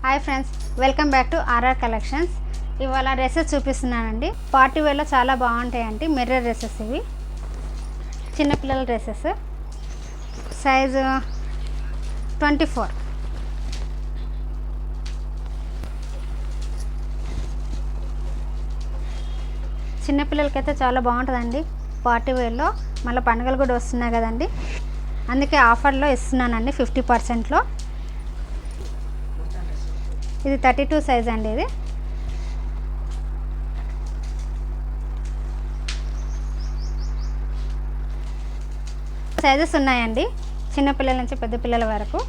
Hi friends, welcome back to RR collections. ఇవాళ dresses చూపిస్తున్నానండి. Party వేర్లో చాలా బాగుంటాయండి. మిర్రర్ డ్రెస్సెస్ ఇవి, చిన్నపిల్లల డ్రెస్సెస్, సైజు 24. చిన్నపిల్లలకైతే చాలా బాగుంటుందండి పార్టీ వేర్లో. మళ్ళీ పండుగలు కూడా వస్తున్నాయి కదండి, అందుకే ఆఫర్లో ఇస్తున్నానండి 50%లో. ఇది 32 సైజ్ అండి. ఇది సైజెస్ ఉన్నాయండి, చిన్నపిల్లల నుంచి పెద్ద పిల్లల వరకు.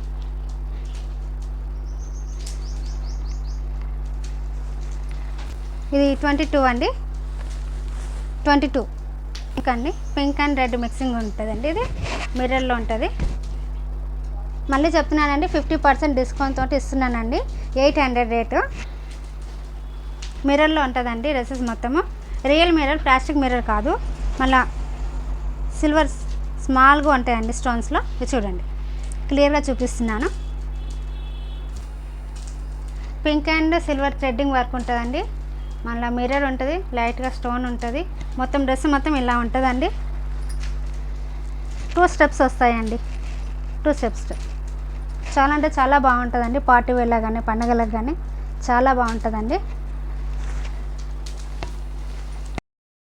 ఇది 22 అండి, 22 అండి. పింక్ అండ్ రెడ్ మిక్సింగ్ ఉంటుందండి. ఇది మిర్రర్లో ఉంటుంది. మళ్ళీ చెప్తున్నానండి, 50% డిస్కౌంట్ తోటి ఇస్తున్నానండి. 800 రేటు. మిర్రర్లో ఉంటుందండి డ్రెస్సెస్ మొత్తము. రియల్ మిర్రర్, ప్లాస్టిక్ మిర్రర్ కాదు. మళ్ళీ సిల్వర్ స్మాల్గా ఉంటాయండి స్టోన్స్లో. ఇది చూడండి, క్లియర్గా చూపిస్తున్నాను. Pink and silver threading work ఉంటుందండి. మళ్ళీ మిర్రర్ ఉంటుంది, లైట్గా స్టోన్ ఉంటుంది. మొత్తం డ్రెస్ మొత్తం ఇలా ఉంటుందండి. 2 స్టెప్స్ వస్తాయండి, 2 స్టెప్స్. చాలా అంటే చాలా బాగుంటుందండి. పార్టీ వేర్లో కానీ పండుగలకు కానీ చాలా బాగుంటుందండి.